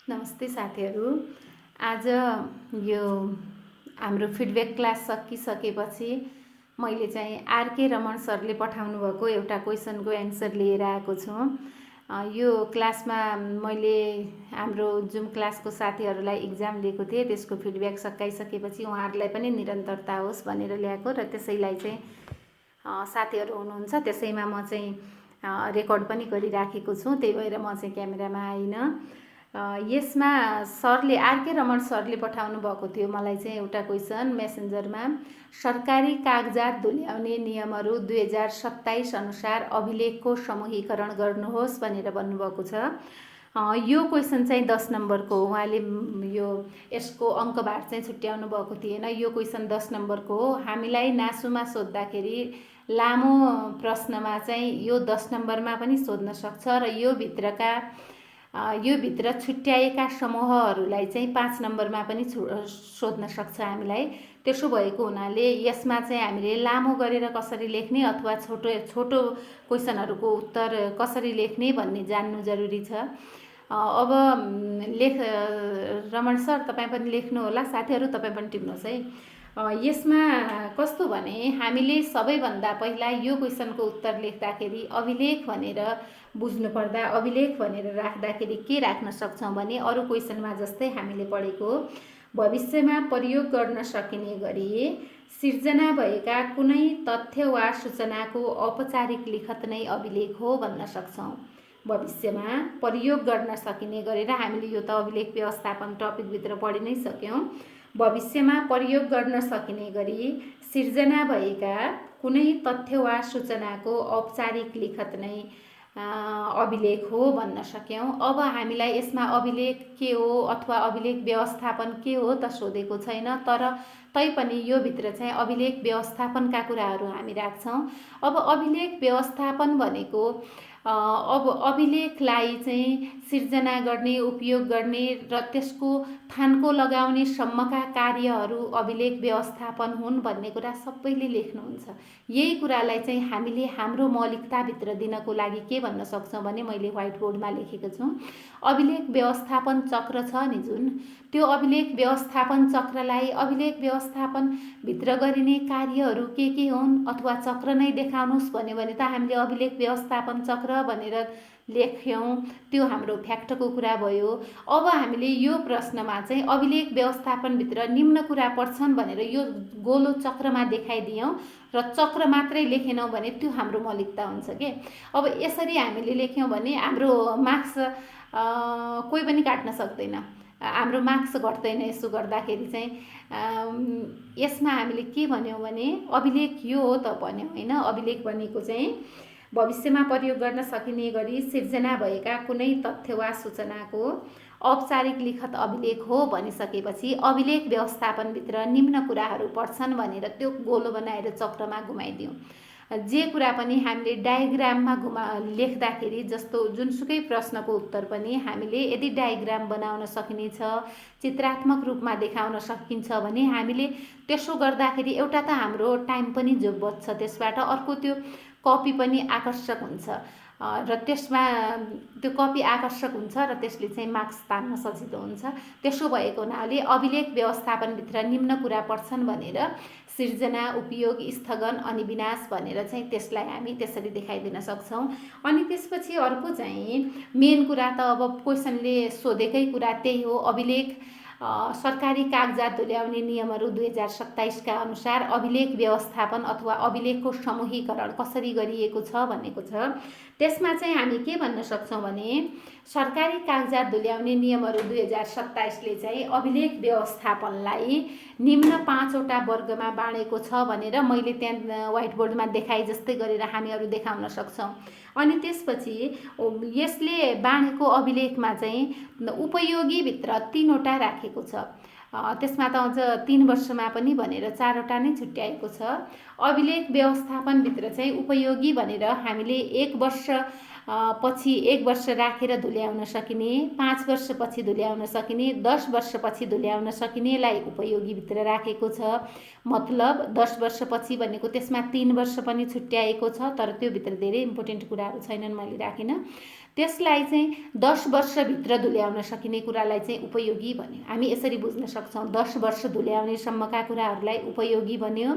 नमस्ते साथीहरू। आज यो हाम्रो फिडब्याक क्लास सकिसकेपछि मैले चाहिँ आरके रमण सरले पठाउनु भएको एउटा क्वेसनको एन्सर लिएर आएको छु। यो क्लासमा मैले हाम्रो जुम क्लासको साथीहरूलाई इक्जाम लिएको थिएँ, त्यसको फिडब्याक सकाइसकेपछि उहाँहरूलाई पनि निरन्तरता होस् भनेर ल्याएको र त्यसैलाई चाहिँ साथीहरू हुनुहुन्छ त्यसैमा म चाहिँ रेकर्ड पनि गरिराखेको छु, त्यही भएर म चाहिँ क्यामेरामा आइनँ। यसमा सरले आरके रमण सरले पठाउनु भएको थियो मलाई चाहिँ एउटा क्वेसन मेसेन्जरमा। सरकारी कागजात धुल्याउने नियमहरू 2027 अनुसार अभिलेखको समूहीकरण गर्नुहोस् भनेर भन्नुभएको छ। यो क्वेसन चाहिँ 10 नम्बरको हो। उहाँले यसको अङ्कभार चाहिँ छुट्याउनु भएको थिएन। यो क्वेसन 10 नम्बरको हो। हामीलाई नासुमा सोद्धाखेरि लामो प्रश्नमा चाहिँ यो 10 नम्बरमा पनि सोध्न सक्छ र यो भित्र छुट्याएका समूहहरूलाई चाहिँ 5 नम्बरमा पनि सोध्न सक्छ हामीलाई। त्यसो भएको हुनाले यसमा चाहिँ हामीले लामो गरेर कसरी लेख्ने अथवा छोटो क्वेसनहरूको उत्तर कसरी लेख्ने भन्ने जान्नु जरुरी छ। अब रमण सर तपाईँ पनि लेख्नु होला, साथीहरू तपाईँ पनि टिप्नुहोस् है। यसमा कस्तो भने हामीले सबैभन्दा पहिला यो क्वेसनको उत्तर लेख्दाखेरि अभिलेख भनेर बुझ्नुपर्दा अभिलेख भनेर राख्दाखेरि के राख्न सक्छौँ भने अरू क्वेसनमा जस्तै हामीले पढेको भविष्यमा प्रयोग गर्न सकिने गरी सिर्जना भएका कुनै तथ्य वा सूचनाको औपचारिक लिखत नै अभिलेख हो भन्न सक्छौँ। भविष्यमा प्रयोग गर्न सकिने गरेर हामीले यो त अभिलेख व्यवस्थापन टपिकभित्र पढि नै सक्यौँ। भविष्यमा प्रयोग गर्न सकिने गरी सिर्जना भएका कुनै तथ्य वा सूचनाको औपचारिक लिखत नै अभिलेख हो भन्न सक्यौँ। अब हामीलाई यसमा अभिलेख के हो अथवा अभिलेख व्यवस्थापन के हो त सोधेको छैन, तर तैपनि यो भित्र चाहिँ अभिलेख व्यवस्थापनका कुराहरू हामी राख्छौँ। अब अभिलेख व्यवस्थापन भनेको अब अभिलेखलाई चाहिँ सिर्जना गर्ने, उपयोग गर्ने र त्यसको थानको लगाउने सम्मका कार्यहरू अभिलेख व्यवस्थापन हुन् भन्ने कुरा सबैले लेख्नुहुन्छ। यही कुरालाई चाहिँ हामीले हाम्रो मौलिकताभित्र दिनको लागि के भन्न सक्छौँ भने मैले व्हाइट बोर्डमा लेखेको छु। अभिलेख व्यवस्थापन चक्र छ नि जुन, त्यो अभिलेख व्यवस्थापन चक्रलाई अभिलेख व्यवस्थापनभित्र गरिने कार्यहरू के हुन् अथवा चक्र नै देखाउनुहोस् भन्यो भने त हामीले अभिलेख व्यवस्थापन चक्र भनेर लेख्यौँ, त्यो हाम्रो फ्याक्टको कुरा भयो। अब हामीले यो प्रश्नमा चाहिँ अभिलेख व्यवस्थापनभित्र निम्न कुरा पर्छन् भनेर यो गोलो चक्रमा देखाइदियौँ र चक्र मात्रै लेखेनौँ भने त्यो हाम्रो मौलिकता हुन्छ के। अब यसरी हामीले लेख्यौँ भने हाम्रो मार्क्स कोही पनि काट्न सक्दैन, हाम्रो मार्क्स घट्दैन। यसो गर्दाखेरि चाहिँ यसमा हामीले के भन्यौँ भने अभिलेख यो हो त भन्यौँ होइन। अभिलेख भनेको चाहिँ भविष्यमा प्रयोग गर्न सकिने गरी सिर्जना भएका कुनै तथ्य वा सूचनाको औपचारिक लिखत अभिलेख हो भनिसकेपछि अभिलेख व्यवस्थापनभित्र निम्न कुराहरू पर्छन् भनेर त्यो गोलो बनाएर चक्रमा घुमाइदियौँ। जे कुरा पनि हामीले डायग्राममा लेख्दाखेरि जस्तो जुनसुकै प्रश्नको उत्तर पनि हामीले यदि डायग्राम बनाउन सकिनेछ, चित्रात्मक रूपमा देखाउन सकिन्छ भने हामीले त्यसो गर्दाखेरि एउटा त हाम्रो टाइम पनि जो बच्छ, त्यसबाट अर्को त्यो कपी पनि आकर्षक हुन्छ र त्यसमा त्यो कपी आकर्षक हुन्छ र त्यसले चाहिँ मार्क्स तान्न सजिलो हुन्छ। त्यसो भएको हुनाले अभिलेख व्यवस्थापनभित्र निम्न कुरा पर्छन् भनेर सिर्जना, उपयोग, स्थगन अनि विनाश भनेर चाहिँ त्यसलाई हामी त्यसरी देखाइदिन सक्छौँ। अनि त्यसपछि अर्को चाहिँ मेन कुरा त अब क्वेसनले सोधेकै कुरा त्यही हो। अभिलेख सरकारी कागजात धुल्याउने नियमहरू 2027 का अनुसार अभिलेख व्यवस्थापन अथवा अभिलेखको समूहीकरण कसरी गरिएको छ भनेको छ। त्यसमा चाहिँ हामी के भन्न सक्छौँ भने सरकारी कागजात धुल्याउने नियमहरू 2027ले चाहिँ अभिलेख व्यवस्थापनलाई निम्न 5वटा वर्गमा बाँडेको छ भनेर मैले त्यहाँ व्हाइट बोर्डमा देखाए जस्तै गरेर हामीहरू देखाउन सक्छौँ। अनि त्यसपछि यसले बाँडेको अभिलेखमा चाहिँ उपयोगीभित्र 3वटा राखेको छ। त्यसमा त अझ 3 वर्षमा पनि भनेर 4वटा नै छुट्याएको छ। अभिलेख व्यवस्थापनभित्र चाहिँ उपयोगी भनेर हामीले 1 वर्ष पछि 1 वर्ष राखेर धुल्याउन सकिने, 5 वर्षपछि धुल्याउन सकिने, 10 वर्षपछि धुल्याउन सकिनेलाई उपयोगीभित्र राखेको छ। मतलब 10 वर्षपछि भनेको त्यसमा 3 वर्ष पनि छुट्याएको छ, तर त्यो भित्र धेरै इम्पोर्टेन्ट कुराहरू छैनन्, मैले राखिनँ। त्यसलाई चाहिँ 10 वर्षभित्र धुल्याउन सकिने कुरालाई चाहिँ उपयोगी भन्यो। हामी यसरी बुझ्न सक्छौँ, 10 वर्ष धुल्याउनेसम्मका कुराहरूलाई उपयोगी भन्यो।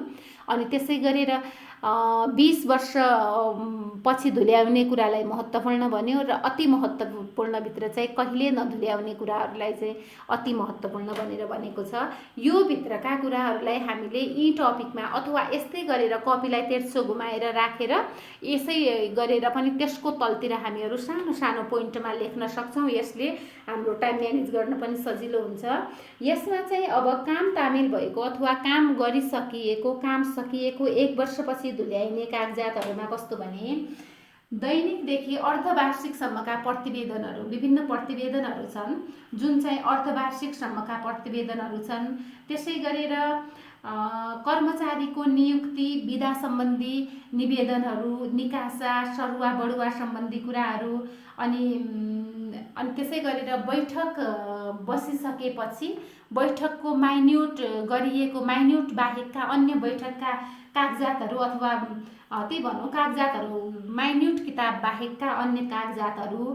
अनि त्यसै गरेर 20 वर्ष पछि धुल्याउने कुरालाई महत्त्वपूर्ण भन्यो र अति महत्त्वपूर्णभित्र चाहिँ कहिले नधुल्याउने कुराहरूलाई चाहिँ अति महत्त्वपूर्ण भनेर भनेको छ। यो भित्रका कुराहरूलाई हामीले यी टपिकमा अथवा यस्तै गरेर कपीलाई तेर्सो घुमाएर राखेर यसै गरेर पनि त्यसको तलतिर हामीहरू सानो सानो पोइन्टमा लेख्न सक्छौँ। यसले हाम्रो टाइम म्यानेज गर्न पनि सजिलो हुन्छ। यसमा चाहिँ अब काम तामेल भएको अथवा काम गरिसकिएको, काम सकिएको 1 वर्षपछि धुल्याइने कागजातहरूमा कस्तो भने दैनिकदेखि अर्धवार्षिकसम्मका प्रतिवेदनहरू, विभिन्न प्रतिवेदनहरू छन् जुन चाहिँ अर्धवार्षिकसम्मका प्रतिवेदनहरू छन्। त्यसै गरेर कर्मचारीको नियुक्ति विधा सम्बन्धी निवेदनहरू, निकासा सरुवा बढुवा सम्बन्धी कुराहरू, अनि त्यसै गरेर बैठक बसिसकेपछि बैठकको माइन्युट गरिएको माइन्युट बाहेकका अन्य बैठकका कागजातहरू अथवा त्यही भनौँ कागजातहरू, माइन्युट किताब बाहेकका अन्य कागजातहरू,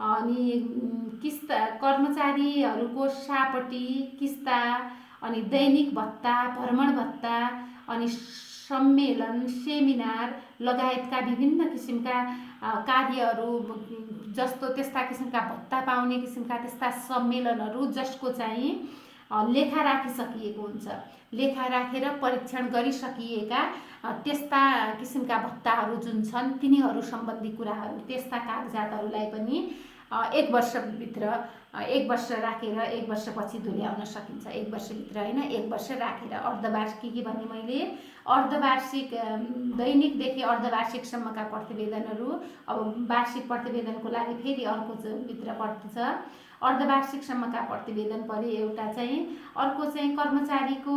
अनि किस्ता कर्मचारीहरूको सापटी किस्ता, अनि दैनिक भत्ता, भ्रमण भत्ता, अनि सम्मेलन सेमिनार लगायतका विभिन्न किसिमका कार्यहरू जस्तो त्यस्ता किसिमका भत्ता पाउने किसिमका त्यस्ता सम्मेलनहरू जसको चाहिँ लेखा राखिसकिएको हुन्छ, लेखा राखेर परीक्षण गरिसकिएका त्यस्ता किसिमका भत्ताहरू जुन छन् तिनीहरू सम्बन्धी कुराहरू, त्यस्ता कागजातहरूलाई पनि 1 वर्षभित्र 1 वर्ष राखेर 1 वर्षपछि धुल्याउन सकिन्छ। 1 वर्षभित्र होइन, 1 वर्ष राखेर। अर्धवार्षिक भने मैले अर्धवार्षिक दैनिकदेखि अर्धवार्षिकसम्मका प्रतिवेदनहरू, अब वार्षिक प्रतिवेदनको लागि फेरि अर्को भित्र पर्छ अर्धवार्षिकसम्मका प्रतिवेदन परे एउटा चाहिँ, अर्को चाहिँ कर्मचारीको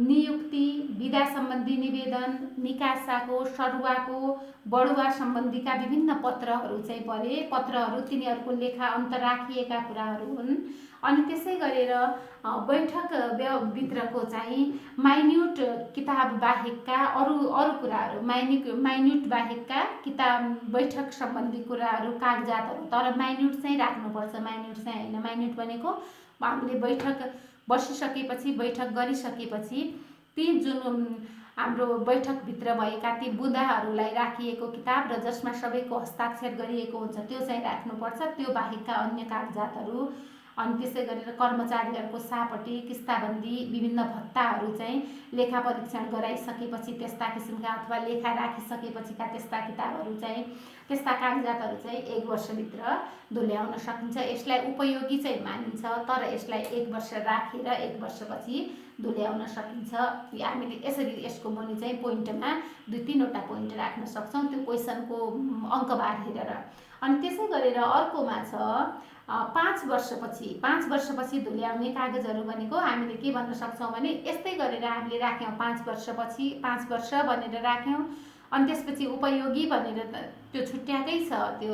नियुक्ति विधा सम्बन्धी निवेदन, निकासाको सरुवाको बढुवा सम्बन्धीका विभिन्न पत्रहरू चाहिँ परे। पत्रहरू तिनीहरूको लेखा अन्त राखिएका कुराहरू हुन्। अनि त्यसै गरेर बैठक भित्रको चाहिँ माइन्युट किताब बाहेकका अरू कुराहरू, माइन्युट बाहेकका किताब बैठक सम्बन्धी कुराहरू, कागजातहरू, तर माइन्युट चाहिँ राख्नुपर्छ। माइन्युट चाहिँ होइन, माइन्युट भनेको हामीले बैठक बसिसकेपछि, बैठक गरिसकेपछि ती जुन हाम्रो बैठकभित्र भएका ती बुँदाहरूलाई राखिएको किताब र जसमा सबैको हस्ताक्षर गरिएको हुन्छ त्यो चाहिँ राख्नुपर्छ। त्यो बाहेकका अन्य कागजातहरू, अनि त्यसै गरेर कर्मचारीहरूको सापटी किस्ताबन्दी विभिन्न भत्ताहरू चाहिँ लेखा परीक्षण गराइसकेपछि त्यस्ता किसिमका अथवा लेखा राखिसकेपछिका त्यस्ता किताबहरू चाहिँ, त्यस्ता कागजातहरू चाहिँ 1 वर्षभित्र धुल्याउन सकिन्छ। यसलाई उपयोगी चाहिँ मानिन्छ, तर यसलाई 1 वर्ष राखेर 1 वर्षपछि धुल्याउन सकिन्छ। हामीले यसरी यसको मुनि चाहिँ पोइन्टमा 2-3 वटा पोइन्ट राख्न सक्छौँ त्यो क्वेसनको अङ्कबार हेरेर। अनि त्यसै गरेर अर्कोमा छ 5 वर्षपछि धुल्याउने कागजहरू भनेको हामीले के भन्न सक्छौँ भने यस्तै गरेर हामीले राख्यौँ 5 वर्षपछि 5 वर्ष भनेर राख्यौँ। अनि त्यसपछि उपयोगी भनेर त्यो छुट्याएकै छ, त्यो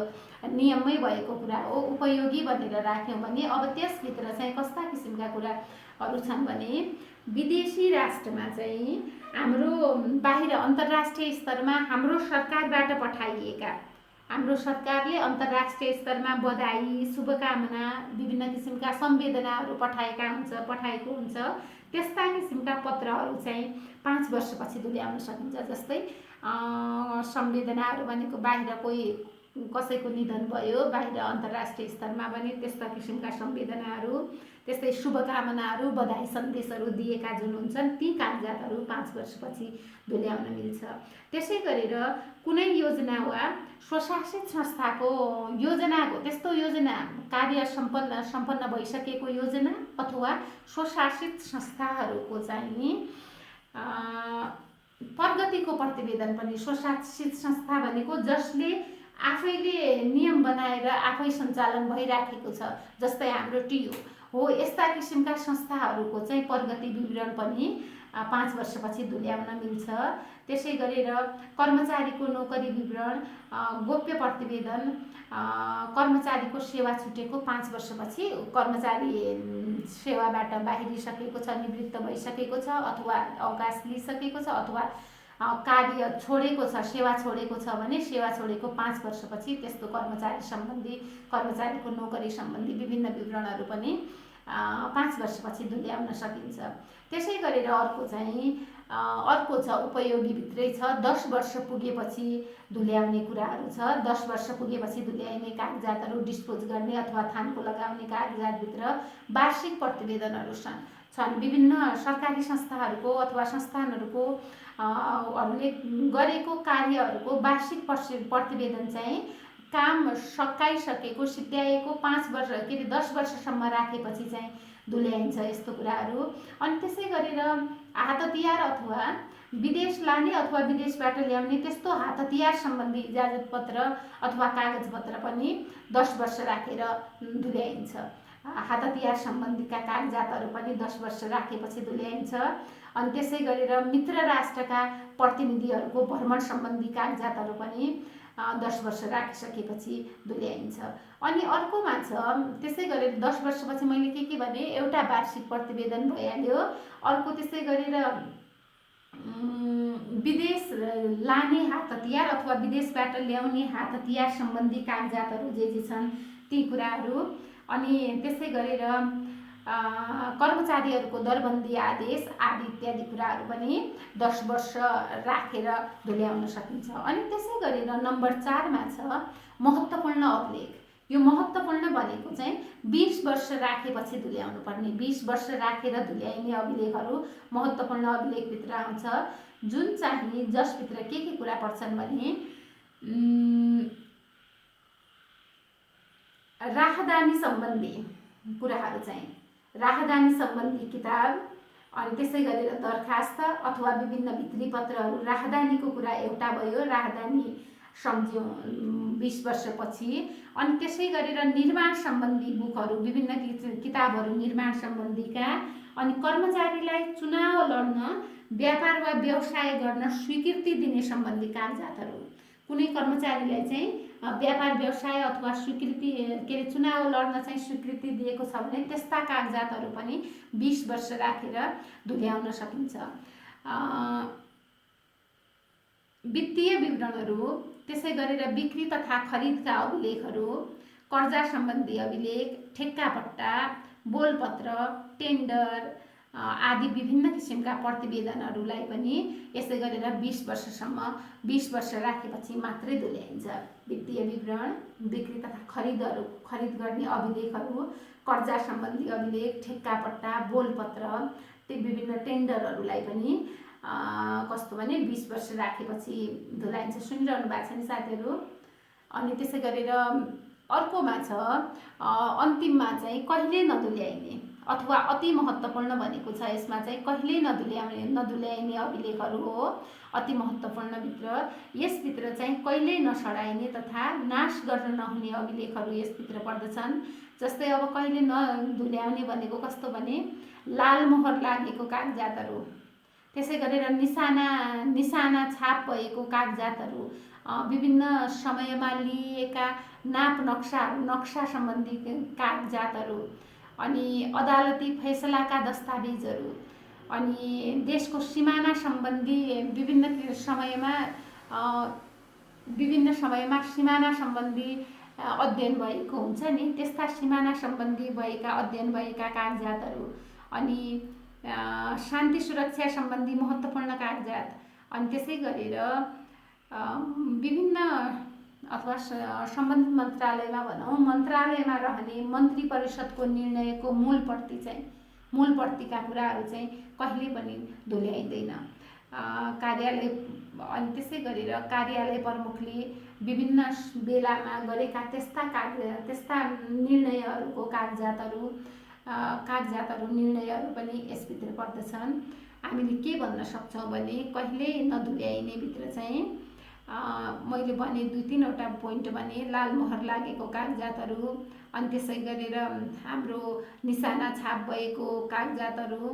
नियममै भएको कुरा हो। उपयोगी भनेर राख्यौँ भने अब त्यसभित्र चाहिँ कस्ता किसिमका कुराहरू छन् भने विदेशी राष्ट्रमा चाहिँ हाम्रो बाहिर अन्तर्राष्ट्रिय स्तरमा हाम्रो सरकारबाट पठाइएका, हाम्रो सरकारले अन्तर्राष्ट्रिय स्तरमा बधाई शुभकामना विभिन्न किसिमका सम्वेदनाहरू पठाएको हुन्छ त्यस्ता किसिमका पत्रहरू चाहिँ 5 वर्षपछि धुल्याउन सकिन्छ। जस्तै सम्वेदनाहरू भनेको बाहिर कोही कसैको निधन भयो, बाहिर अन्तर्राष्ट्रिय स्तरमा पनि त्यस्ता किसिमका सम्वेदनाहरू, त्यस्तै शुभकामनाहरू बधाई सन्देशहरू दिएका जुन हुन्छन् ती कागजातहरू 5 वर्षपछि धुल्याउन मिल्छ। त्यसै गरेर कुनै योजना वा स्वशासित संस्थाको योजनाको त्यस्तो योजना कार्य सम्पन्न भइसकेको योजना अथवा स्वशासित संस्थाहरूको चाहिँ प्रगतिको प्रतिवेदन पनि, स्वशासित संस्था भनेको जसले आफैले नियम बनाएर आफै सञ्चालन भइराखेको छ, जस्तै हाम्रो टियु हो, यस्ता किसिमका संस्थाहरूको चाहिँ प्रगति विवरण पनि 5 वर्षपछि धुल्याउन मिल्छ। त्यसै गरेर कर्मचारीको नोकरी विवरण, गोप्य प्रतिवेदन, कर्मचारीको सेवा छुटेको 5 वर्षपछि कर्मचारी सेवाबाट बाहिरिसकेको छ, निवृत्त भइसकेको छ अथवा अवकाश लिइसकेको छ अथवा कार्य छोडेको छ, सेवा छोडेको छ भने सेवा छोडेको 5 वर्षपछि त्यस्तो कर्मचारी सम्बन्धी, कर्मचारीको नोकरी सम्बन्धी विभिन्न विवरणहरू पनि 5 वर्षपछि धुल्याउन सकिन्छ। त्यसै गरेर अर्को छ उपयोगीभित्रै छ 10 वर्ष पुगेपछि धुल्याउने कुराहरू छ। 10 वर्ष पुगेपछि धुल्याइने कागजातहरू, डिस्पोज गर्ने अथवा थानको लगाउने कागजातभित्र वार्षिक प्रतिवेदनहरू छन्। विभिन्न सरकारी संस्थाहरूको अथवा संस्थानहरूको हरूले गरेको कार्यहरूको वार्षिक प्रतिवेदन चाहिँ काम सकाइसकेको, सिद्ध्याएको 5 वर्ष 10 वर्षसम्म राखेपछि चाहिँ धुल्याइन्छ यस्तो कुराहरू। अनि त्यसै गरेर हात हतियार अथवा विदेश लाने अथवा विदेशबाट ल्याउने त्यस्तो हात हतियार सम्बन्धी इजाजत पत्र अथवा कागजपत्र पनि 10 वर्ष राखेर धुल्याइन्छ। हात हतियार सम्बन्धीका कागजातहरू पनि 10 वर्ष राखेपछि धुल्याइन्छ। अनि त्यसै गरेर मित्र राष्ट्रका प्रतिनिधिहरूको भ्रमण सम्बन्धी कागजातहरू पनि 10 वर्ष राखिसकेपछि धुल्याइन्छ। अनि अर्कोमा छ त्यसै गरेर 10 वर्षपछि मैले के भने, एउटा वार्षिक प्रतिवेदन भइहाल्यो। अर्को त्यसै गरेर विदेश लाने हात हतियार अथवा विदेशबाट ल्याउने हात हतियार सम्बन्धी कागजातहरू जे छन् ती कुराहरू। अनि त्यसै गरेर कर्मचारीहरूको दरबन्दी आदेश आदि इत्यादि कुराहरू पनि 10 वर्ष राखेर धुल्याउन सकिन्छ। अनि त्यसै गरेर नम्बर 4 मा छ महत्त्वपूर्ण अभिलेख। यो महत्त्वपूर्ण भनेको चाहिँ 20 वर्ष राखेपछि धुल्याउनु पर्ने, 20 वर्ष राखेर धुल्याइने अभिलेखहरू महत्त्वपूर्ण अभिलेखभित्र आउँछ। जुन चाहिँ जसभित्र के कुरा पर्छन् भने राहदानी सम्बन्धी कुराहरू चाहिँ, राहदानी सम्बन्धी किताब, अनि त्यसै गरेर दरखास्त अथवा विभिन्न भित्री पत्रहरू। राहदानीको कुरा एउटा भयो, राहदानी सम्झ्यौँ 20 वर्षपछि। अनि त्यसै गरेर निर्माण सम्बन्धी बुकहरू, विभिन्न किताबहरू निर्माण सम्बन्धीका। अनि कर्मचारीलाई चुनाव लड्न, व्यापार वा व्यवसाय गर्न स्वीकृति दिने सम्बन्धी कागजातहरू। कुनै कर्मचारीलाई चाहिँ व्यापार व्यवसाय अथवा स्वीकृति चुनाव लड्न चाहिँ स्वीकृति दिएको छ भने त्यस्ता कागजातहरू पनि 20 वर्ष राखेर धुल्याउन सकिन्छ। वित्तीय विवरणहरू, त्यसै गरेर बिक्री तथा खरिदका अभिलेखहरू, कर्जा सम्बन्धी अभिलेख, ठेक्कापट्टा, बोलपत्र, टेन्डर आदि विभिन्न किसिमका प्रतिवेदनहरूलाई पनि यसै गरेर 20 वर्षसम्म 20 वर्ष राखेपछि मात्रै धुल्याइन्छ। वित्तीय विवरण, बिक्री तथा खरिद गर्ने अभिलेखहरू, कर्जा सम्बन्धी अभिलेख, ठेक्कापट्टा, बोलपत्र, ती विभिन्न टेन्डरहरूलाई पनि कस्तो भने 20 वर्ष राखेपछि धुल्याइन्छ। सुनिरहनु भएको छ नि साथीहरू। अनि त्यसै गरेर अर्कोमा छ अन्तिममा चाहिँ कहिले नधुल्याइने अथवा अति महत्त्वपूर्ण भनेको छ। यसमा चाहिँ कहिल्यै नधुल्याइने अभिलेखहरू हो अति महत्त्वपूर्णभित्र। यसभित्र चाहिँ कहिल्यै नसडाइने तथा नाश गर्न नहुने अभिलेखहरू यसभित्र पर्दछन्। जस्तै अब कहिले नधुल्याउने भनेको कस्तो भने लाल मोहर लागेको कागजातहरू, त्यसै गरेर निशाना छाप भएको कागजातहरू, विभिन्न समयमा लिएका नाप नक्सा सम्बन्धी कागजातहरू, अनि अदालती फैसलाका दस्तावेजहरू, अनि देशको सिमाना सम्बन्धी विभिन्न समयमा सिमाना सम्बन्धी अध्ययन भएको हुन्छ नि, त्यस्ता सिमाना सम्बन्धी भएका अध्ययन भएका कागजातहरू, अनि शान्ति सुरक्षा सम्बन्धी महत्त्वपूर्ण कागजात, अनि त्यसै गरेर विभिन्न अथवा सम्बन्धित मन्त्रालयमा भनौँ, मन्त्रालयमा रहने मन्त्री परिषदको निर्णयको मूल प्रतिका कुराहरू चाहिँ कहिले पनि धुल्याइँदैन। कार्यालय, अनि त्यसै गरेर कार्यालय प्रमुखले विभिन्न बेलामा गरेका त्यस्ता निर्णयहरूको कागजातहरू निर्णयहरू पनि यसभित्र पर्दछन्। हामीले के भन्न सक्छौँ भने कहिल्यै नधुल्याइने भित्र चाहिँ मैले भने 2-3वटा पोइन्ट भने लाल मोहर लागेको कागजातहरू, अनि त्यसै गरेर हाम्रो निशाना छाप भएको कागजातहरू,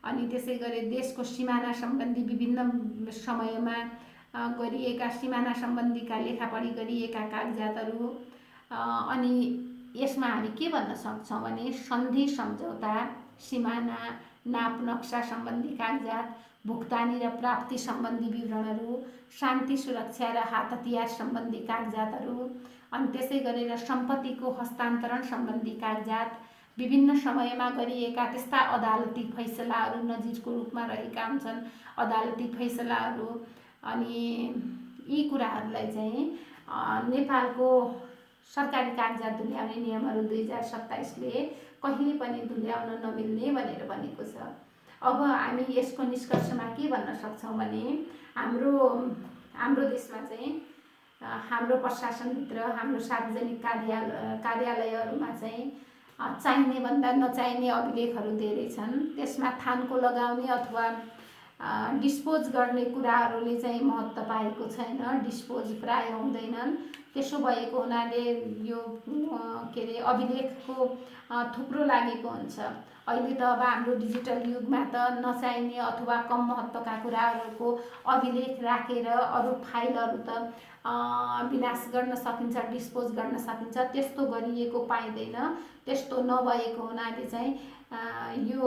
अनि त्यसै गरी देशको सिमाना सम्बन्धी विभिन्न समयमा गरिएका सिमाना सम्बन्धीका लेखापढी गरिएका कागजातहरू। अनि यसमा हामी के भन्न सक्छौँ भने सन्धि सम्झौता, सिमाना, नाप नक्सा सम्बन्धी कागजात, भुक्तानी र प्राप्ति सम्बन्धी विवरणहरू, शान्ति सुरक्षा र हात हतियार सम्बन्धी कागजातहरू, अनि त्यसै गरेर सम्पत्तिको हस्तान्तरण सम्बन्धी कागजात, विभिन्न समयमा गरिएका त्यस्ता अदालती फैसलाहरू नजिरको रूपमा रहेका हुन्छन् अदालती फैसलाहरू। अनि यी कुराहरूलाई चाहिँ नेपालको सरकारी कागजात धुल्याउने नियमहरू 2027ले कहिले पनि धुल्याउन नमिल्ने भनेर भनेको छ। अब हामी यसको निष्कर्षमा के भन्न सक्छौँ भने हाम्रो देशमा चाहिँ हाम्रो प्रशासनभित्र हाम्रो सार्वजनिक कार्यालयहरूमा चाहिँ चाहिने भन्दा नचाहिने अभिलेखहरू धेरै छन्। त्यसमा थानको लगाउने अथवा डिस्पोज गर्ने कुराहरूले चाहिँ महत्त्व पाएको छैन, डिस्पोज प्राय हुँदैनन्। त्यसो भएको हुनाले यो के अरे अभिलेखको थुप्रो लागेको हुन्छ। अहिले त अब हाम्रो डिजिटल युगमा त नचाहिने अथवा कम महत्त्वका कुराहरूको अभिलेख राखेर अरू फाइलहरू त विनाश गर्न सकिन्छ, डिस्पोज गर्न सकिन्छ। त्यस्तो गरिएको पाइँदैन। त्यस्तो नभएको हुनाले चाहिँ यो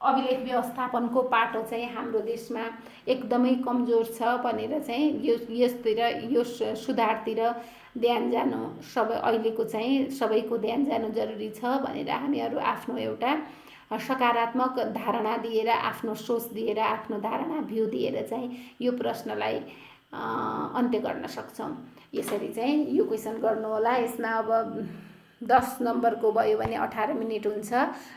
अभिलेख व्यवस्थापनको पाटो चाहिँ हाम्रो देशमा एकदमै कमजोर छ भनेर चाहिँ यो सुधारतिर ध्यान जानु अहिलेको चाहिँ सबैको ध्यान जानु जरुरी छ भनेर हामीहरू आफ्नो एउटा सकारात्मक धारणा दिएर, आफ्नो सोच दिएर, आफ्नो धारणा भ्यू दिएर चाहिँ यो प्रश्नलाई अन्त्य गर्न सक्छौँ। यसरी चाहिँ यो क्वेसन गर्नु होला। यसमा अब 10 नम्बरको भयो भने 18 मिनट हुन्छ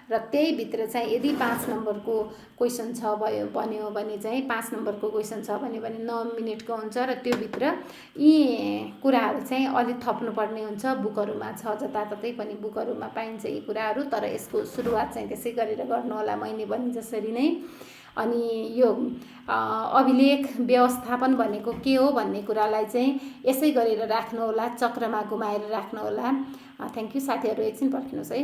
र त्यही भित्र चाहिँ यदि 5 नम्बरको क्वेसन छ भन्यो भने चाहिँ 5 नम्बरको क्वेसन छ भने 9 मिनटको हुन्छ र त्यो भित्र यी कुराहरू चाहिँ अलि थप्नुपर्ने हुन्छ। बुकहरूमा छ, जताततै पनि बुकहरूमा पाइन्छ यी कुराहरू, तर यसको सुरुवात चाहिँ त्यसै गरेर गर्नु होला मैले भने जसरी नै। अनि यो अभिलेख व्यवस्थापन भनेको के हो भन्ने कुरालाई चाहिँ यसै गरेर राख्नु होला, चक्रमा घुमाएर राख्नु होला। थ्याङ्क यू साथीहरू, एकछिन पर्खिनुहोस् है।